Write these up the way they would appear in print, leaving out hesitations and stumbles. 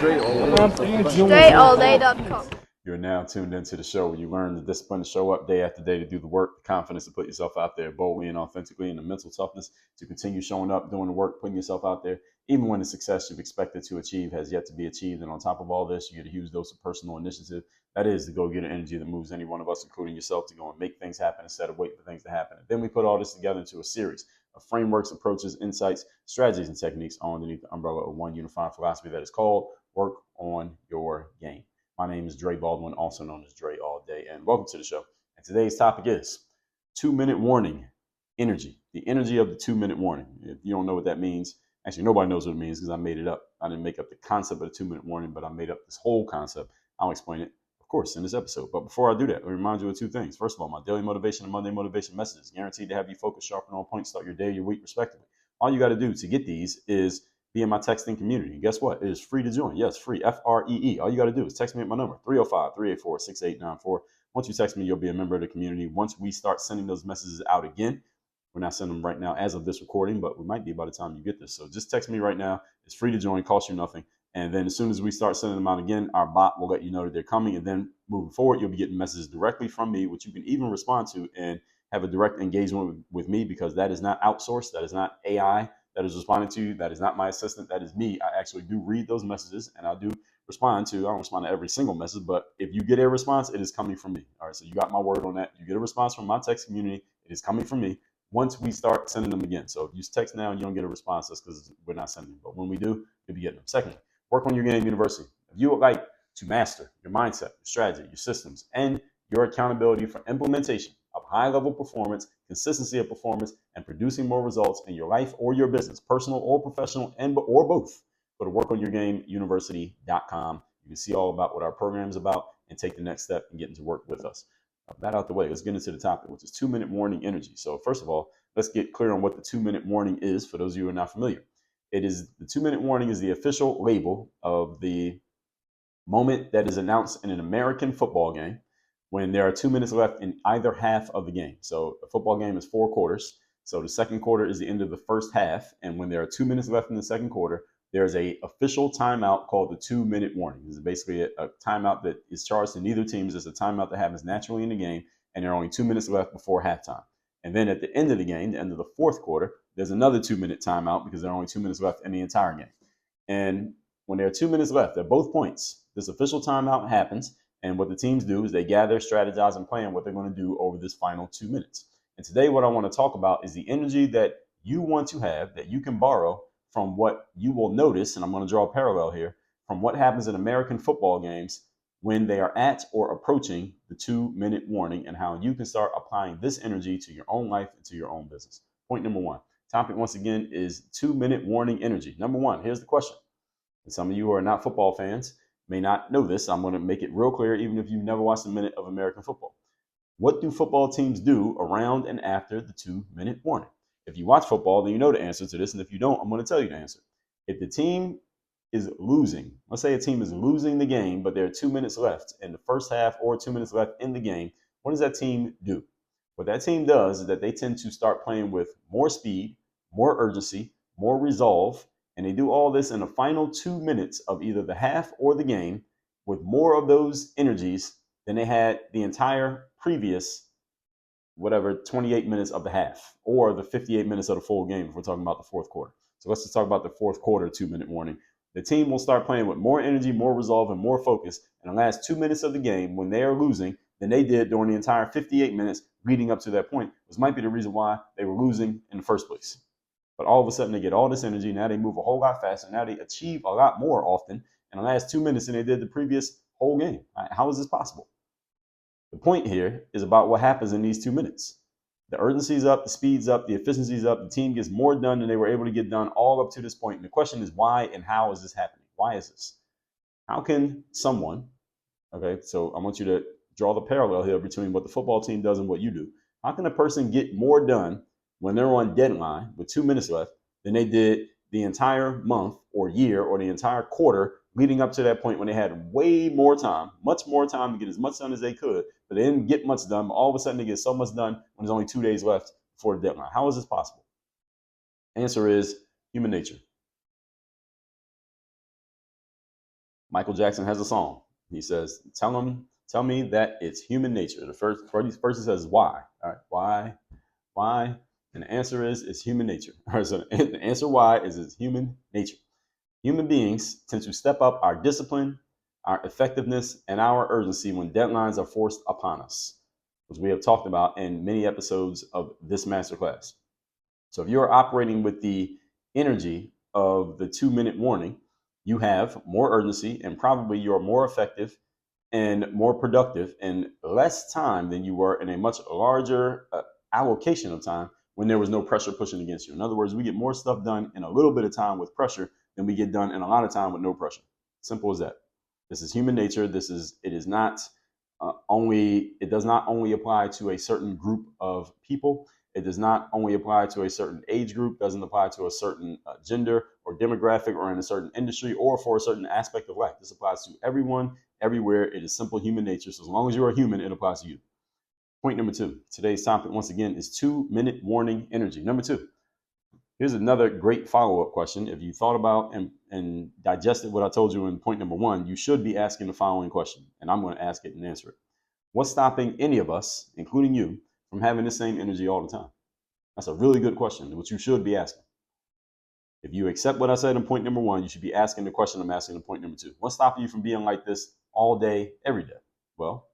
StrayAllDay.com. You're now tuned into the show where you learn the discipline to show up day after day to do the work, the confidence to put yourself out there boldly and authentically, and the mental toughness to continue showing up, doing the work, putting yourself out there, even when the success you've expected to achieve has yet to be achieved. And on top of all this, you get a huge dose of personal initiative. That is the go-getter energy that moves any one of us, including yourself, to go and make things happen instead of waiting for things to happen. And then we put all this together into a series of frameworks, approaches, insights, strategies, and techniques all underneath the umbrella of one unified philosophy that is called Work on Your Game. My name is Dre Baldwin, also known as Dre All Day, and welcome to the show. And today's topic is 2-minute warning energy, the energy of the 2-minute warning. If you don't know what that means, actually nobody knows what it means because I made it up. I didn't make up the concept of the 2-minute warning, but I made up this whole concept. I'll explain it, of course, in this episode. But before I do that, let me remind you of two things. First of all, my daily motivation and Monday motivation messages, guaranteed to have you focused, sharp, and on point, start your day, your week, respectively. All you got to do to get these is be in my texting community. And guess what? It is free to join. Yes, free. Free. All you got to do is text me at my number, 305-384-6894. Once you text me, you'll be a member of the community. Once we start sending those messages out again, we're not sending them right now as of this recording, but we might be by the time you get this. So just text me right now. It's free to join, costs you nothing. And then as soon as we start sending them out again, our bot will let you know that they're coming. And then moving forward, you'll be getting messages directly from me, which you can even respond to and have a direct engagement with me, because that is not outsourced. That is not AI that is responding to you. That is not my assistant. That is me. I actually do read those messages, and I do respond to. I don't respond to every single message, but if you get a response, it is coming from me. All right, so you got my word on that. You get a response from my text community, it is coming from me once we start sending them again. So if you text now and you don't get a response, that's because we're not sending them. But when we do, you'll be getting them. Secondly, Work on Your Game University. If you would like to master your mindset, your strategy, your systems, and your accountability for implementation of high-level performance, consistency of performance, and producing more results in your life or your business, personal or professional, or both, go to workonyourgameuniversity.com. You can see all about what our program is about and take the next step and get into work with us. That out the way, let's get into the topic, which is 2-minute warning energy. So first of all, let's get clear on what the 2-minute warning is for those of you who are not familiar. The 2-minute warning is the official label of the moment that is announced in an American football game when there are 2 minutes left in either half of the game. So a football game is 4 quarters. So the second quarter is the end of the first half. And when there are 2 minutes left in the second quarter, there's a official timeout called the 2-minute warning. This is basically a timeout that is charged to neither team. It's a timeout that happens naturally in the game, and there are only 2 minutes left before halftime. And then at the end of the game, the end of the fourth quarter, there's another 2-minute timeout because there are only 2 minutes left in the entire game. And when there are 2 minutes left at both points, this official timeout happens. And what the teams do is they gather, strategize, and plan what they're going to do over this final 2 minutes. And today, what I want to talk about is the energy that you want to have, that you can borrow from what you will notice. And I'm going to draw a parallel here from what happens in American football games when they are at or approaching the 2-minute warning, and how you can start applying this energy to your own life and to your own business. Point number one. Topic, once again, is 2-minute warning energy. Number one, here's the question. And some of you who are not football fans may not know this. I'm going to make it real clear, even if you've never watched a minute of American football. What do football teams do around and after the 2-minute warning? If you watch football, then you know the answer to this. And if you don't, I'm going to tell you the answer. If the team is losing, let's say a team is losing the game, but there are 2 minutes left in the first half or 2 minutes left in the game, what does that team do? What that team does is that they tend to start playing with more speed, more urgency, more resolve, and they do all this in the final 2 minutes of either the half or the game with more of those energies than they had the entire previous, 28 minutes of the half or the 58 minutes of the full game if we're talking about the fourth quarter. So let's just talk about the fourth quarter 2-minute warning. The team will start playing with more energy, more resolve, and more focus in the last 2 minutes of the game when they are losing than they did during the entire 58 minutes leading up to that point, which might be the reason why they were losing in the first place. But all of a sudden, they get all this energy. Now they move a whole lot faster. Now they achieve a lot more often in the last 2 minutes than they did the previous whole game. How is this possible? The point here is about what happens in these 2 minutes. The urgency's up, the speed's up, the efficiency's up. The team gets more done than they were able to get done all up to this point. And the question is why and how is this happening? Why is this? How can someone, okay, so I want you to draw the parallel here between what the football team does and what you do. How can a person get more done when they're on deadline with 2 minutes left than they did the entire month or year or the entire quarter leading up to that point when they had way more time, much more time to get as much done as they could, but they didn't get much done. But all of a sudden they get so much done when there's only 2 days left before the deadline. How is this possible? Answer is human nature. Michael Jackson has a song. He says, tell me that it's human nature. The first he says, why? All right, why? Why? And the answer is, it's human nature. All right, so the answer why is it's human nature. Human beings tend to step up our discipline, our effectiveness, and our urgency when deadlines are forced upon us, which we have talked about in many episodes of this masterclass. So if you're operating with the energy of the 2-minute warning, you have more urgency and probably you're more effective and more productive in less time than you were in a much larger allocation of time when there was no pressure pushing against you. In other words, we get more stuff done in a little bit of time with pressure than we get done in a lot of time with no pressure. Simple as that. This is human nature. It is not it does not only apply to a certain group of people. It does not only apply to a certain age group, doesn't apply to a certain gender or demographic or in a certain industry or for a certain aspect of life. This applies to everyone, everywhere. It is simple human nature. So as long as you are human, it applies to you. Point number 2. Today's topic, once again, is 2-minute warning energy. Number 2. Here's another great follow-up question. If you thought about and digested what I told you in point number 1, you should be asking the following question, and I'm going to ask it and answer it. What's stopping any of us, including you, from having the same energy all the time? That's a really good question, which you should be asking. If you accept what I said in point number 1, you should be asking the question I'm asking in point number 2. What's stopping you from being like this all day, every day? Well,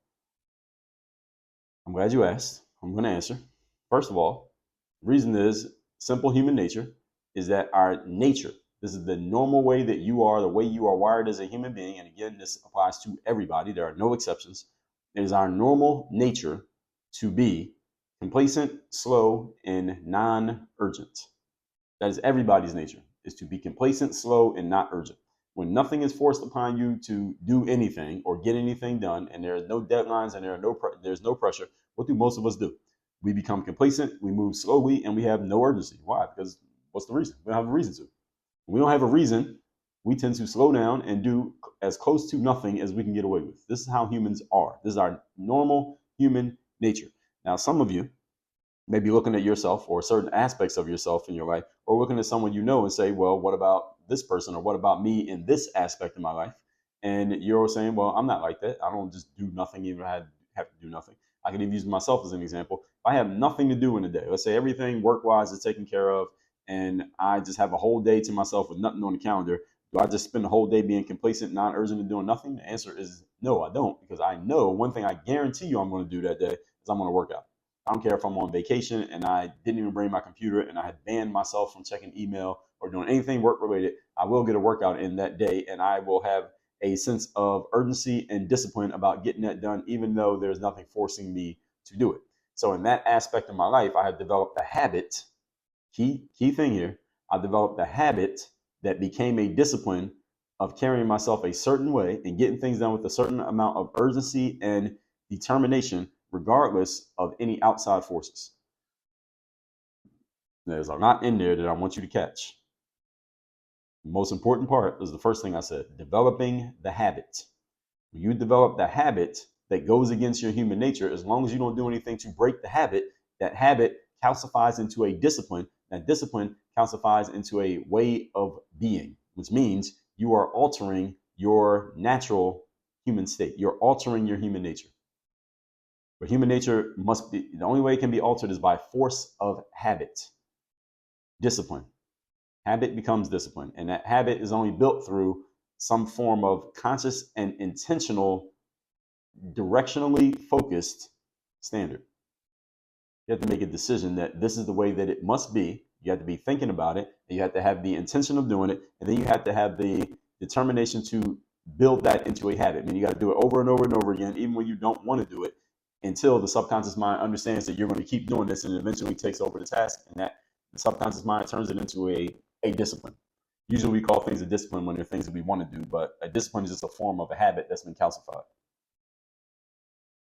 I'm glad you asked. I'm going to answer. First of all, the reason is simple human nature is that our nature, this is the normal way that you are, the way you are wired as a human being. And again, this applies to everybody. There are no exceptions. It is our normal nature to be complacent, slow, and non-urgent. That is everybody's nature, is to be complacent, slow, and not urgent. When nothing is forced upon you to do anything or get anything done, and there are no deadlines and there's no pressure, what do most of us do? We become complacent, we move slowly, and we have no urgency. Why? Because what's the reason? We don't have a reason to. When we don't have a reason, we tend to slow down and do as close to nothing as we can get away with. This is how humans are. This is our normal human nature. Now, some of you maybe looking at yourself or certain aspects of yourself in your life, or looking at someone you know and say, well, what about this person, or what about me in this aspect of my life? And you're saying, well, I'm not like that. I don't just do nothing even if I have to do nothing. I can even use myself as an example. If I have nothing to do in a day, let's say everything work-wise is taken care of, and I just have a whole day to myself with nothing on the calendar, do I just spend the whole day being complacent, non-urgent, and doing nothing? The answer is no, I don't, because I know one thing I guarantee you I'm going to do that day is I'm going to work out. I don't care if I'm on vacation and I didn't even bring my computer and I had banned myself from checking email or doing anything work related. I will get a workout in that day and I will have a sense of urgency and discipline about getting that done, even though there's nothing forcing me to do it. So in that aspect of my life, I have developed a habit. Key thing here, I developed a habit that became a discipline of carrying myself a certain way and getting things done with a certain amount of urgency and determination, regardless of any outside forces. There's a lot in there that I want you to catch. The most important part is the first thing I said, developing the habit. When you develop the habit that goes against your human nature, as long as you don't do anything to break the habit, that habit calcifies into a discipline. That discipline calcifies into a way of being, which means you are altering your natural human state. You're altering your human nature. But human nature must be, the only way it can be altered is by force of habit, discipline. Habit becomes discipline. And that habit is only built through some form of conscious and intentional, directionally focused standard. You have to make a decision that this is the way that it must be. You have to be thinking about it, and you have to have the intention of doing it, and then you have to have the determination to build that into a habit. I mean, you got to do it over and over and over again, even when you don't want to do it, until the subconscious mind understands that you're going to keep doing this and eventually takes over the task, and that the subconscious mind turns it into a discipline. Usually we call things a discipline when they're things that we want to do, but a discipline is just a form of a habit that's been calcified.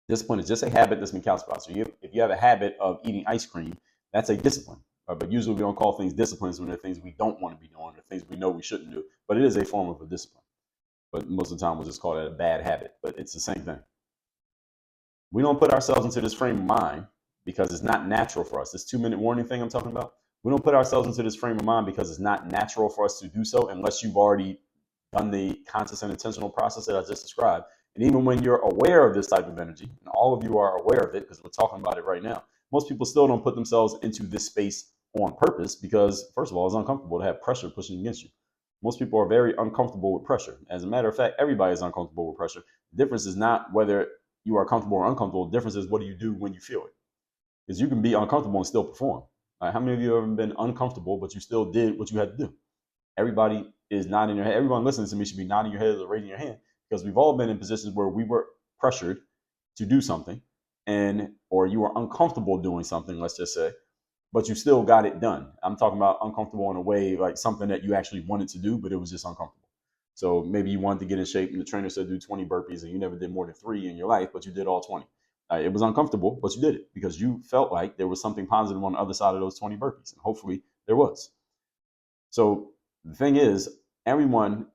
Discipline is just a habit that's been calcified. So if you have a habit of eating ice cream, that's a discipline. But usually we don't call things disciplines when they're things we don't want to be doing, or things we know we shouldn't do. But it is a form of a discipline. But most of the time we'll just call it a bad habit, but it's the same thing. We don't put ourselves into this frame of mind because it's not natural for us. This 2-minute warning thing I'm talking about, we don't put ourselves into this frame of mind because it's not natural for us to do so unless you've already done the conscious and intentional process that I just described, and even when you're aware of this type of energy, and all of you are aware of it because we're talking about it right now, most people still don't put themselves into this space on purpose because, first of all, it's uncomfortable to have pressure pushing against you. Most people are very uncomfortable with pressure. As a matter of fact, everybody is uncomfortable with pressure. The difference is not whether you are comfortable or uncomfortable. The difference is what do you do when you feel it. Because you can be uncomfortable and still perform. How many of you have ever been uncomfortable, but you still did what you had to do? Everybody is nodding your head. Everyone listening to me should be nodding your head or raising your hand because we've all been in positions where we were pressured to do something and or you were uncomfortable doing something, let's just say, but you still got it done. I'm talking about uncomfortable in a way like something that you actually wanted to do, but it was just uncomfortable. So maybe you wanted to get in shape and the trainer said do 20 burpees and you never did more than 3 in your life, but you did all 20. It was uncomfortable, but you did it because you felt like there was something positive on the other side of those 20 burpees. And hopefully there was. So the thing is, everyone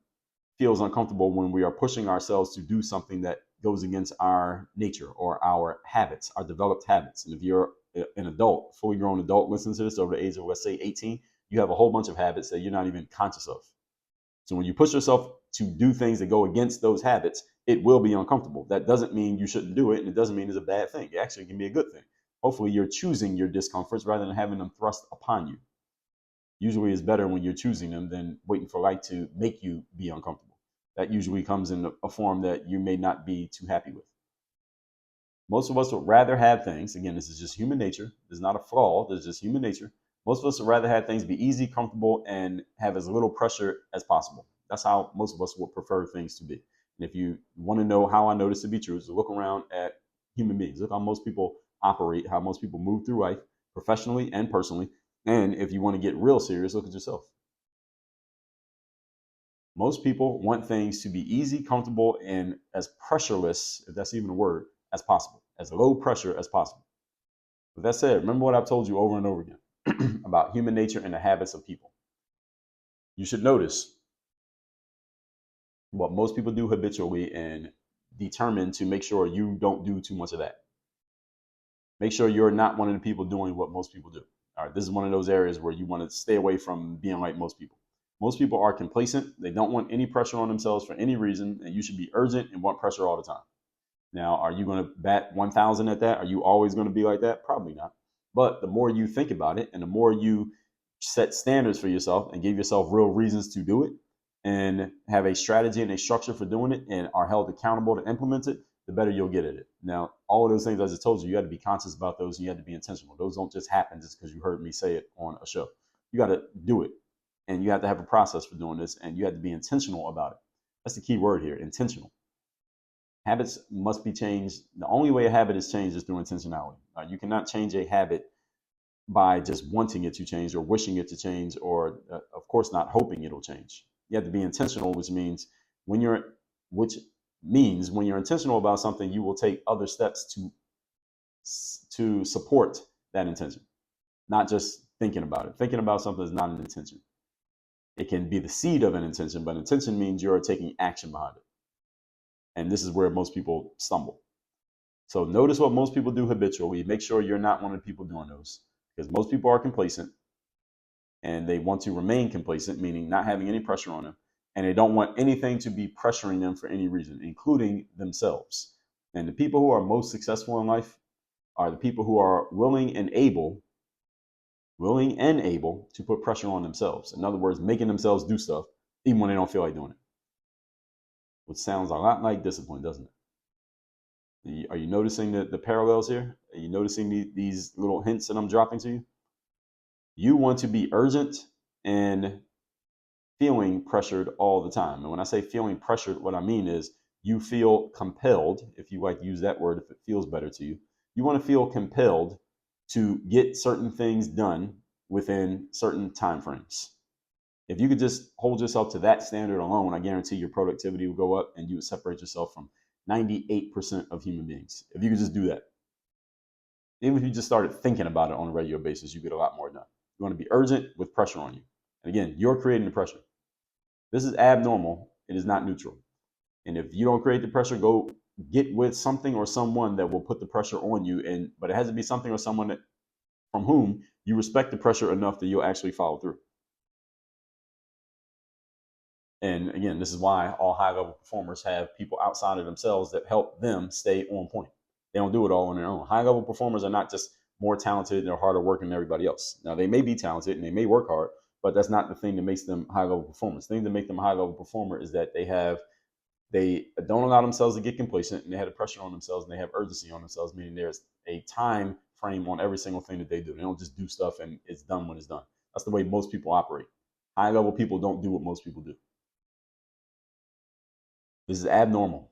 feels uncomfortable when we are pushing ourselves to do something that goes against our nature or our habits, our developed habits. And if you're an adult, fully grown adult, listening to this over the age of, let's say, 18, you have a whole bunch of habits that you're not even conscious of. So when you push yourself to do things that go against those habits, it will be uncomfortable. That doesn't mean you shouldn't do it, and it doesn't mean it's a bad thing. It actually can be a good thing. Hopefully, you're choosing your discomforts rather than having them thrust upon you. Usually it's better when you're choosing them than waiting for life to make you be uncomfortable. That usually comes in a form that you may not be too happy with. Most of us would rather have things, again, this is just human nature. This is not a flaw, this is just human nature. Most of us would rather have things be easy, comfortable, and have as little pressure as possible. That's how most of us would prefer things to be. And if you want to know how I know this to be true, so look around at human beings. Look how most people operate, how most people move through life, professionally and personally. And if you want to get real serious, look at yourself. Most people want things to be easy, comfortable, and as pressureless, if that's even a word, as possible, as low pressure as possible. With that said, remember what I've told you over and over again about human nature and the habits of people. You should notice what most people do habitually and determine to make sure you don't do too much of that. Make sure you're not one of the people doing what most people do. All right, this is one of those areas where you want to stay away from being like most people. Most people are complacent. They don't want any pressure on themselves for any reason, and you should be urgent and want pressure all the time. Now, are you going to bat 1,000 at that? Are you always going to be like that? Probably not. But the more you think about it and the more you set standards for yourself and give yourself real reasons to do it and have a strategy and a structure for doing it and are held accountable to implement it, the better you'll get at it. Now, all of those things I just told you, you got to be conscious about those and you have to be intentional. Those don't just happen just because you heard me say it on a show. You got to do it and you have to have a process for doing this and you have to be intentional about it. That's the key word here, intentional. Habits must be changed. The only way a habit is changed is through intentionality. You cannot change a habit by just wanting it to change or wishing it to change or, of course, not hoping it'll change. You have to be intentional, when you're, which means when you're intentional about something, you will take other steps to support that intention, not just thinking about it. Thinking about something is not an intention. It can be the seed of an intention, but intention means you're taking action behind it. And this is where most people stumble. So notice what most people do habitually. Make sure you're not one of the people doing those because most people are complacent and they want to remain complacent, meaning not having any pressure on them. And they don't want anything to be pressuring them for any reason, including themselves. And the people who are most successful in life are the people who are willing and able to put pressure on themselves. In other words, making themselves do stuff even when they don't feel like doing it. Which sounds a lot like discipline, doesn't it? Are you noticing the parallels here? Are you noticing these little hints that I'm dropping to you? You want to be urgent and feeling pressured all the time. And when I say feeling pressured, what I mean is you feel compelled, if you like to use that word, if it feels better to you, you want to feel compelled to get certain things done within certain time frames. If you could just hold yourself to that standard alone, I guarantee your productivity will go up and you would separate yourself from 98% of human beings. If you could just do that. Even if you just started thinking about it on a regular basis, you get a lot more done. You want to be urgent with pressure on you. And again, you're creating the pressure. This is abnormal. It is not neutral. And if you don't create the pressure, go get with something or someone that will put the pressure on you. But it has to be something or someone from whom you respect the pressure enough that you'll actually follow through. And again, this is why all high level performers have people outside of themselves that help them stay on point. They don't do it all on their own. High level performers are not just more talented and they're harder working than everybody else. Now, they may be talented and they may work hard, but that's not the thing that makes them high level performers. The thing that makes them a high level performer is that they don't allow themselves to get complacent, and they have a pressure on themselves, and they have urgency on themselves, meaning there's a time frame on every single thing that they do. They don't just do stuff and it's done when it's done. That's the way most people operate. High level people don't do what most people do. This is abnormal.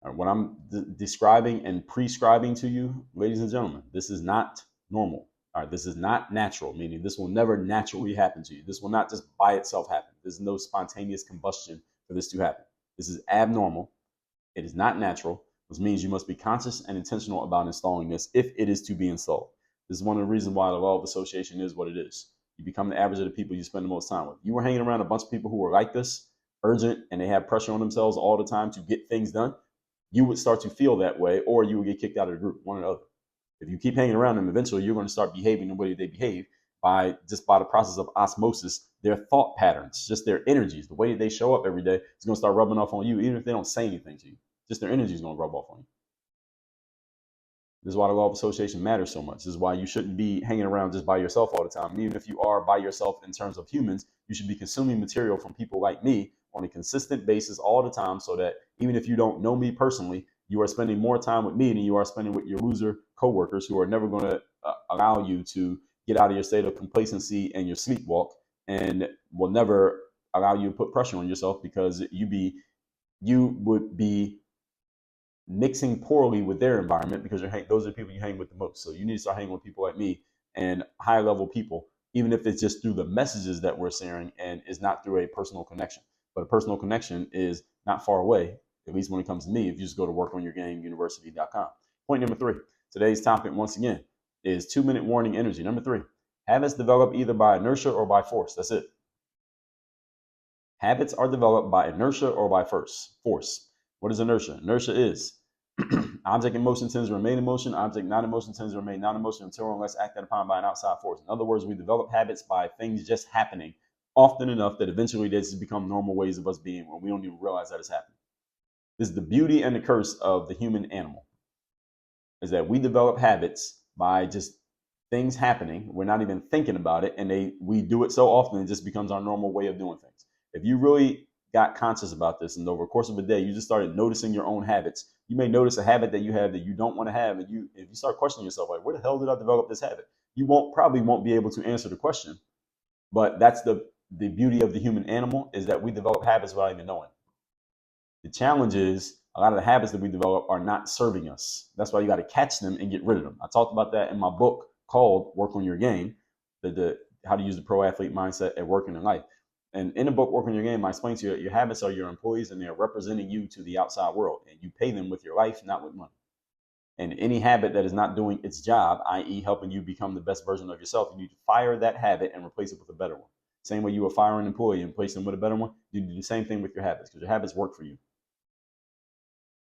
What I'm describing and prescribing to you, ladies and gentlemen, this is not normal. All right, this is not natural, meaning this will never naturally happen to you. This will not just by itself happen. There's no spontaneous combustion for this to happen. This is abnormal. It is not natural, which means you must be conscious and intentional about installing this if it is to be installed. This is one of the reasons why the law of association is what it is. You become the average of the people you spend the most time with. You were hanging around a bunch of people who were like this, urgent, and they have pressure on themselves all the time to get things done. You would start to feel that way, or you would get kicked out of the group, one or the other. If you keep hanging around them, eventually you're going to start behaving the way they behave by the process of osmosis. Their thought patterns, just their energies, the way they show up every day, is going to start rubbing off on you, even if they don't say anything to you. Just their energy is going to rub off on you. This is why the law of association matters so much. This is why you shouldn't be hanging around just by yourself all the time. And even if you are by yourself in terms of humans, you should be consuming material from people like me on a consistent basis all the time, so that even if you don't know me personally, you are spending more time with me than you are spending with your loser coworkers who are never going to allow you to get out of your state of complacency and your sleepwalk, and will never allow you to put pressure on yourself, because you would be mixing poorly with their environment, because those are the people you hang with the most. So you need to start hanging with people like me and high level people, even if it's just through the messages that we're sharing and is not through a personal connection. But a personal connection is not far away, at least when it comes to me, if you just go to workonyourgameuniversity.com. Point number 3. Today's topic, once again, is 2-minute warning energy. Number 3, habits develop either by inertia or by force. That's it. Habits are developed by inertia or by force. What is inertia? Inertia is object in motion tends to remain in motion. Object not in motion tends to remain not in motion until or unless acted upon by an outside force. In other words, we develop habits by things just happening often enough that eventually they just become normal ways of us being when we don't even realize that it's happening. This is the beauty and the curse of the human animal, is that we develop habits by just things happening. We're not even thinking about it, and we do it so often it just becomes our normal way of doing things. If you really got conscious about this, and over the course of a day you just started noticing your own habits, you may notice a habit that you have that you don't want to have, and if you start questioning yourself, like, where the hell did I develop this habit? You probably won't be able to answer the question. But that's the beauty of the human animal, is that we develop habits without even knowing. The challenge is a lot of the habits that we develop are not serving us. That's why you got to catch them and get rid of them. I talked about that in my book called Work on Your Game, the how to use the pro athlete mindset at work and in life. And in the book, Work on Your Game, I explain to you, your habits are your employees, and they're representing you to the outside world. And you pay them with your life, not with money. And any habit that is not doing its job, i.e. helping you become the best version of yourself, you need to fire that habit and replace it with a better one. Same way you will fire an employee and replace them with a better one, you do the same thing with your habits, because your habits work for you.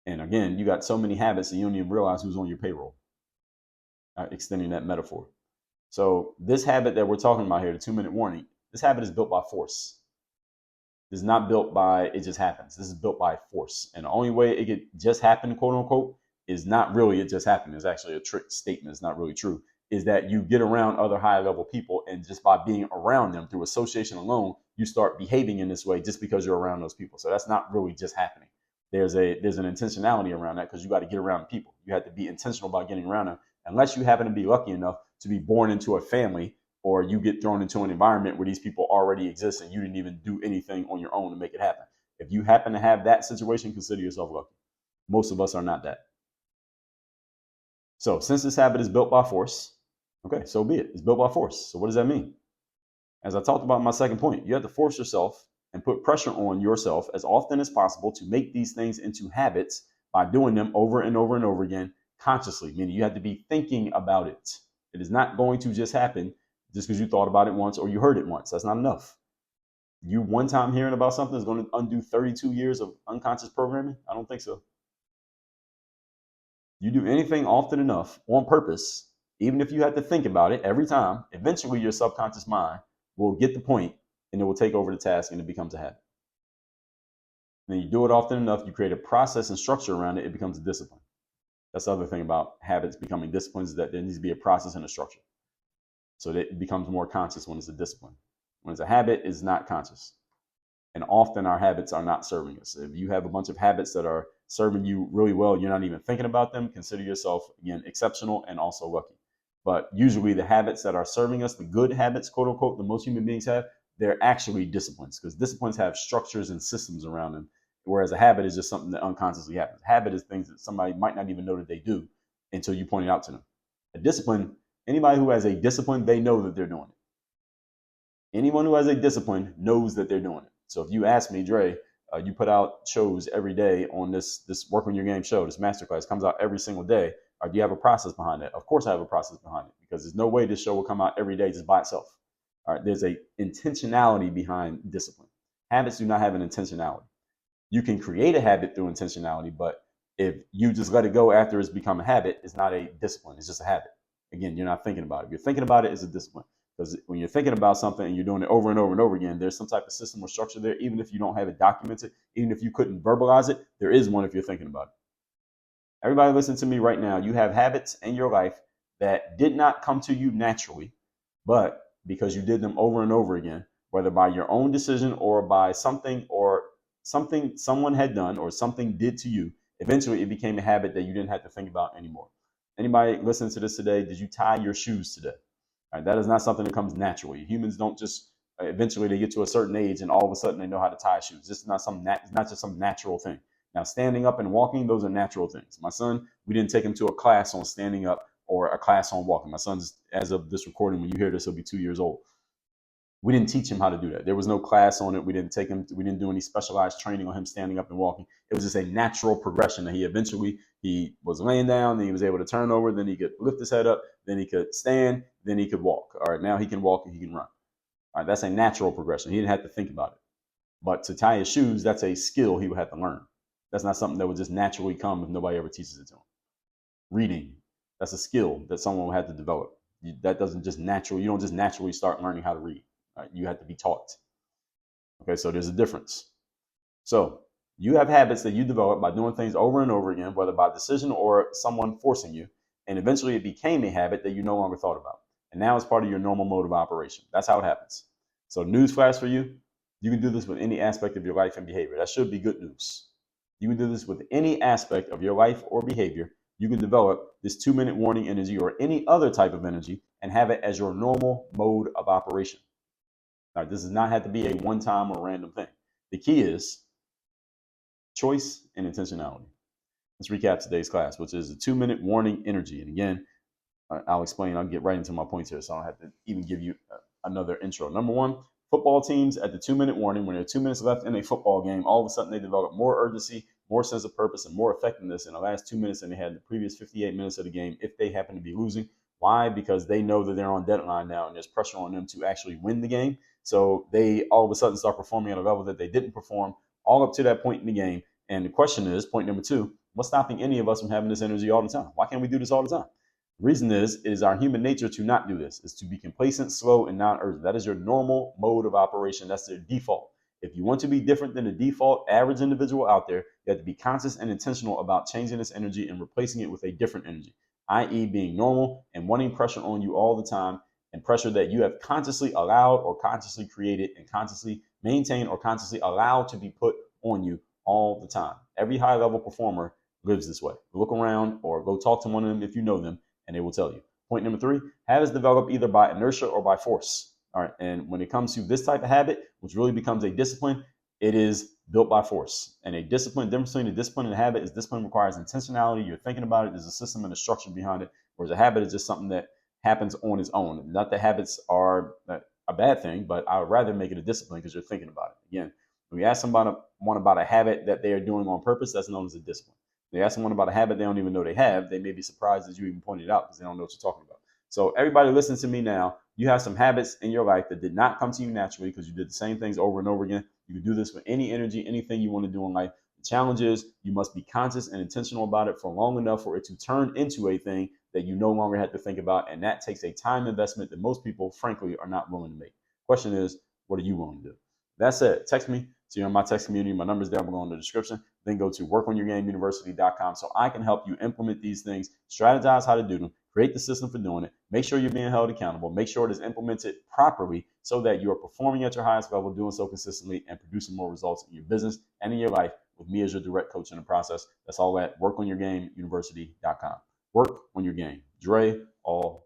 And again, you got so many habits that you don't even realize who's on your payroll. Extending that metaphor. So this habit that we're talking about here, the 2-minute warning, this habit is built by force. This is not built by it just happens. This is built by force. And the only way it could just happen, quote unquote, is not really it just happened. It's actually a trick statement. It's not really true. Is that you get around other high level people, and just by being around them through association alone, you start behaving in this way just because you're around those people. So that's not really just happening. There's an intentionality around that, because you got to get around people. You have to be intentional about getting around them, unless you happen to be lucky enough to be born into a family, or you get thrown into an environment where these people already exist and you didn't even do anything on your own to make it happen. If you happen to have that situation, consider yourself lucky. Most of us are not that. So since this habit is built by force, okay, so be it. It's built by force. So what does that mean? As I talked about in my second point, you have to force yourself and put pressure on yourself as often as possible to make these things into habits by doing them over and over and over again consciously, meaning you have to be thinking about it. It is not going to just happen just because you thought about it once or you heard it once. That's not enough. You one time hearing about something is going to undo 32 years of unconscious programming? I don't think so. You do anything often enough on purpose, even if you have to think about it every time, eventually your subconscious mind will get the point, and it will take over the task, and it becomes a habit. And then you do it often enough, you create a process and structure around it, it becomes a discipline. That's the other thing about habits becoming disciplines, is that there needs to be a process and a structure. So that it becomes more conscious when it's a discipline. When it's a habit, it's not conscious. And often our habits are not serving us. If you have a bunch of habits that are serving you really well, you're not even thinking about them, consider yourself, again, exceptional and also lucky. But usually the habits that are serving us, the good habits, quote unquote, that most human beings have, they're actually disciplines, because disciplines have structures and systems around them. Whereas a habit is just something that unconsciously happens. Habit is things that somebody might not even know that they do until you point it out to them. A discipline, anybody who has a discipline, they know that they're doing it. Anyone who has a discipline knows that they're doing it. So if you ask me, Dre, you put out shows every day on this Work on Your Game show, this masterclass comes out every single day. Or do you have a process behind it? Of course I have a process behind it, because there's no way this show will come out every day just by itself. All right, there's a intentionality behind discipline. Habits do not have an intentionality. You can create a habit through intentionality, but if you just let it go after it's become a habit, it's not a discipline. It's just a habit. Again, you're not thinking about it. If you're thinking about it, it's a discipline. Because when you're thinking about something and you're doing it over and over and over again, there's some type of system or structure there. Even if you don't have it documented, even if you couldn't verbalize it, there is one if you're thinking about it. Everybody listen to me right now. You have habits in your life that did not come to you naturally, but because you did them over and over again, whether by your own decision or by something someone had done or something did to you, eventually it became a habit that you didn't have to think about anymore. Anybody listening to this today, did you tie your shoes today? All right, that is not something that comes naturally. Humans don't just eventually they get to a certain age and all of a sudden they know how to tie shoes. This is not it's not just some natural thing. Now, standing up and walking, those are natural things. My son, we didn't take him to a class on standing up or a class on walking. My son's, as of this recording, when you hear this, he'll be 2 years old. We didn't teach him how to do that. There was no class on it. We didn't do any specialized training on him standing up and walking. It was just a natural progression that he was laying down, then he was able to turn over, then he could lift his head up, then he could stand, then he could walk. All right, now he can walk and he can run. All right, that's a natural progression. He didn't have to think about it. But to tie his shoes, that's a skill he would have to learn. That's not something that would just naturally come if nobody ever teaches it to him. Reading, that's a skill that someone will have to develop. That doesn't just naturally, you don't just naturally start learning how to read. Right? You have to be taught. Okay, so there's a difference. So you have habits that you develop by doing things over and over again, whether by decision or someone forcing you. And eventually it became a habit that you no longer thought about. And now it's part of your normal mode of operation. That's how it happens. So newsflash for you, you can do this with any aspect of your life and behavior. That should be good news. You can do this with any aspect of your life or behavior. You can develop this 2-minute warning energy or any other type of energy and have it as your normal mode of operation. Now, this does not have to be a one-time or random thing. The key is choice and intentionality. Let's recap today's class, which is the 2-minute warning energy. And again, I'll explain. I'll get right into my points here, so I don't have to even give you another intro. Number one, football teams at the 2-minute warning, when there are 2 minutes left in a football game, all of a sudden they develop more urgency, more sense of purpose, and more effectiveness in the last 2 minutes than they had in the previous 58 minutes of the game if they happen to be losing. Why? Because they know that they're on deadline now and there's pressure on them to actually win the game. So they all of a sudden start performing at a level that they didn't perform all up to that point in the game. And the question is, point number two, what's stopping any of us from having this energy all the time? Why can't we do this all the time? The reason is our human nature to not do this, is to be complacent, slow, and non-urgent. That is your normal mode of operation. That's their default. If you want to be different than the default average individual out there, you have to be conscious and intentional about changing this energy and replacing it with a different energy, i.e. being normal and wanting pressure on you all the time, and pressure that you have consciously allowed or consciously created and consciously maintained or consciously allowed to be put on you all the time. Every high-level performer lives this way. Look around or go talk to one of them if you know them, and they will tell you. Point number three, habits develop either by inertia or by force. All right. And when it comes to this type of habit, which really becomes a discipline, it is built by force. And a discipline, difference between a discipline and a habit is discipline requires intentionality. You're thinking about it. There's a system and a structure behind it. Whereas a habit is just something that happens on its own. Not that habits are a bad thing, but I would rather make it a discipline because you're thinking about it. Again, when you ask someone about a habit that they are doing on purpose, that's known as a discipline. They ask someone about a habit they don't even know they have, they may be surprised that you even pointed it out because they don't know what you're talking about. So everybody listen to me now. You have some habits in your life that did not come to you naturally because you did the same things over and over again. You can do this with any energy, anything you want to do in life. The challenge is you must be conscious and intentional about it for long enough for it to turn into a thing that you no longer have to think about. And that takes a time investment that most people, frankly, are not willing to make. Question is, what are you willing to do? That said, text me So you're in my text community. My number's down below in the description. Then go to workonyourgameuniversity.com so I can help you implement these things, strategize how to do them, create the system for doing it, make sure you're being held accountable, make sure it is implemented properly so that you are performing at your highest level, doing so consistently, and producing more results in your business and in your life with me as your direct coach in the process. That's all at workonyourgameuniversity.com. Work on your game. Dre, all